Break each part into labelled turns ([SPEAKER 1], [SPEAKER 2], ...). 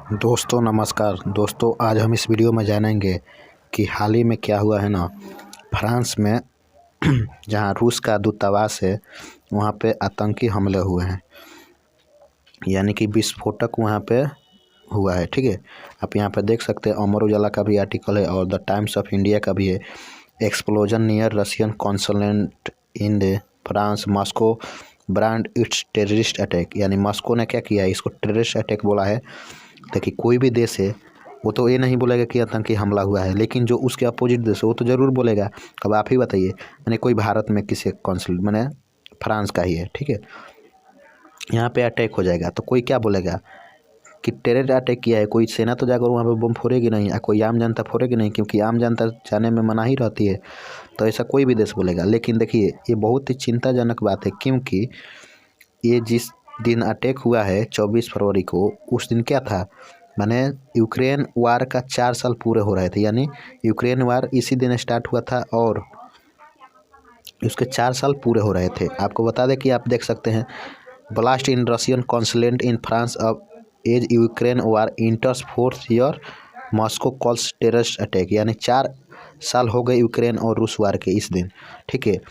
[SPEAKER 1] दोस्तों नमस्कार। दोस्तों आज हम इस वीडियो में जानेंगे कि हाल ही में क्या हुआ है ना, फ्रांस में जहां रूस का दूतावास है वहां पे आतंकी हमले हुए हैं, यानी कि विस्फोटक वहां पे हुआ है। ठीक है, आप यहां पे देख सकते हैं। अमर उजाला का भी आर्टिकल है और द टाइम्स ऑफ इंडिया का भी है। Explosion near Russian consulate in the France, Moscow brand it's terrorist attack. यानी मॉस्को ने क्या किया है, इसको टेररिस्ट अटैक बोला है। देखिए, कोई भी देश है वो तो ये नहीं बोलेगा कि आतंकी हमला हुआ है, लेकिन जो उसके अपोजिट देश है वो तो ज़रूर बोलेगा। अब आप ही बताइए, मैंने कोई भारत में किसी कॉन्सुलेट मैंने फ्रांस का ही है, ठीक है, यहाँ पे अटैक हो जाएगा तो कोई क्या बोलेगा कि टेरर अटैक किया है। कोई सेना तो जाकर वहाँ पे बम फोड़ेगी नहीं, या कोई आम जनता फोड़ेगी नहीं, क्योंकि आम जनता जाने में मनाही रहती है। तो ऐसा कोई भी देश बोलेगा। लेकिन देखिए, ये बहुत ही चिंताजनक बात है, क्योंकि ये जिस दिन अटैक हुआ है 24 फरवरी को, उस दिन क्या था, माने यूक्रेन वार का 4 साल पूरे हो रहे थे। यानी यूक्रेन वार इसी दिन स्टार्ट हुआ था और उसके 4 साल पूरे हो रहे थे। आपको बता दें कि आप देख सकते हैं, blast in Russian consulate in France अब as Ukraine war enters fourth year, Moscow calls terrorist attack. यानी 4 साल हो गए यूक्रेन और रूस वार के इस दिन। ठीक है,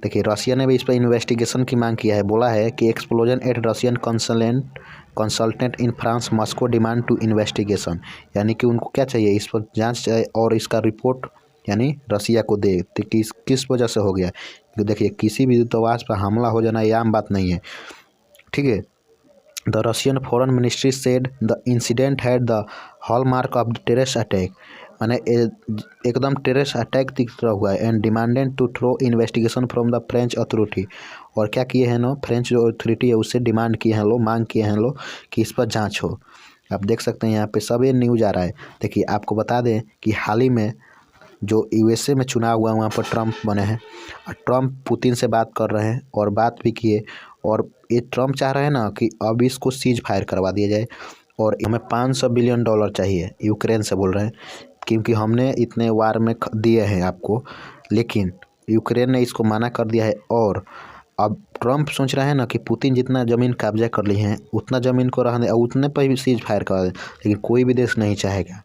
[SPEAKER 1] देखिए, रशिया ने भी इस पर इन्वेस्टिगेशन की मांग किया है। बोला है कि explosion at Russian consultant in France, Moscow demand to investigation. यानी कि उनको क्या चाहिए, इस पर जांच और इसका रिपोर्ट यानी रशिया को दे तो किस वजह से हो गया। तो देखिए, किसी भी दूतावास पर हमला हो जाना ये आम बात नहीं है। ठीक है, the Russian foreign ministry said the incident had the hallmark of the terrorist attack. माने एकदम टेररिस्ट अटैक दिख रहा हुआ है। And demanded to thorough investigation from the French authority. और क्या किए हैं नो, फ्रेंच जो अथॉरिटी है उससे डिमांड किए हैं लोग, मांग किए हैं लोग कि इस पर जांच हो। आप देख सकते हैं यहाँ पे सब ये न्यूज़ आ रहा है। देखिए, आपको बता दें कि हाल ही में जो यूएसए में चुनाव हुआ वहाँ पर ट्रम्प बने हैं और ट्रम्प पुतिन से बात कर रहे हैं और बात भी किए। और ये ट्रम्प चाह रहे हैं ना कि अब इसको सीज फायर करवा दिया जाए और हमें $500 बिलियन चाहिए, यूक्रेन से बोल रहे हैं, क्योंकि हमने इतने वार में दिए हैं आपको। लेकिन यूक्रेन ने इसको मना कर दिया है। और अब ट्रम्प सोच रहे हैं ना कि पुतिन जितना ज़मीन कब्जा कर ली है उतना ज़मीन को रहने और उतने पर भी सीज फायर करवा दे। लेकिन कोई भी देश नहीं चाहेगा।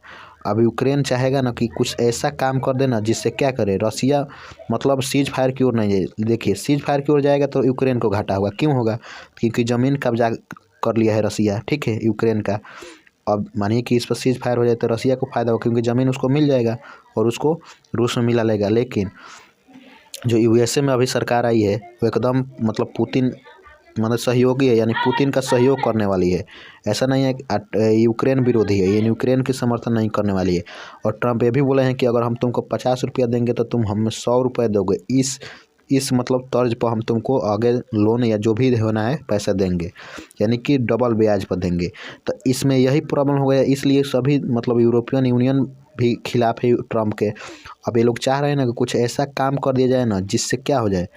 [SPEAKER 1] अब यूक्रेन चाहेगा ना कि कुछ ऐसा काम कर देना जिससे क्या करे, रसिया मतलब सीज फायर की ओर नहीं जाए। देखिए, सीज फायर की ओर जाएगा तो यूक्रेन को घाटा होगा। क्यों होगा, क्योंकि ज़मीन कब्जा कर लिया है रसिया, ठीक है, यूक्रेन का। अब मानिए कि इस पर सीज फायर हो जाए तो रसिया को फायदा होगा, क्योंकि ज़मीन उसको मिल जाएगा और उसको रूस में मिला लेगा। लेकिन जो यूएसए में अभी सरकार आई है वो एकदम मतलब पुतिन मतलब सहयोगी है, यानी पुतिन का सहयोग करने वाली है। ऐसा नहीं है कि यूक्रेन विरोधी है, ये यूक्रेन की समर्थन नहीं करने वाली है। और ट्रम्प ये भी बोले हैं कि अगर हम तुमको 50 रुपया देंगे तो तुम हमें 100 रुपये दोगे। इस मतलब तर्ज पर हम तुमको आगे लोन या जो भी होना है पैसा देंगे, यानी कि डबल ब्याज पर देंगे। तो इसमें यही प्रॉब्लम हो गया, इसलिए सभी मतलब यूरोपियन यूनियन भी खिलाफ है ट्रम्प के। अब ये लोग चाह रहे हैं ना कि कुछ ऐसा काम कर दिया जाए ना जिससे क्या हो जाए,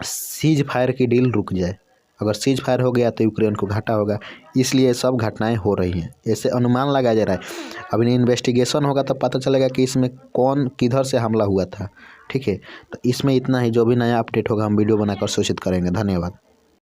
[SPEAKER 1] सीज फायर की डील रुक जाए। अगर सीज फायर हो गया तो यूक्रेन को घाटा होगा, इसलिए सब घटनाएं हो रही हैं। ऐसे अनुमान लगाया जा रहा है। अब इन्वेस्टिगेशन होगा तो पता चलेगा कि इसमें कौन किधर से हमला हुआ था। ठीक है, तो इसमें इतना ही। जो भी नया अपडेट होगा हम वीडियो बनाकर सूचित करेंगे। धन्यवाद।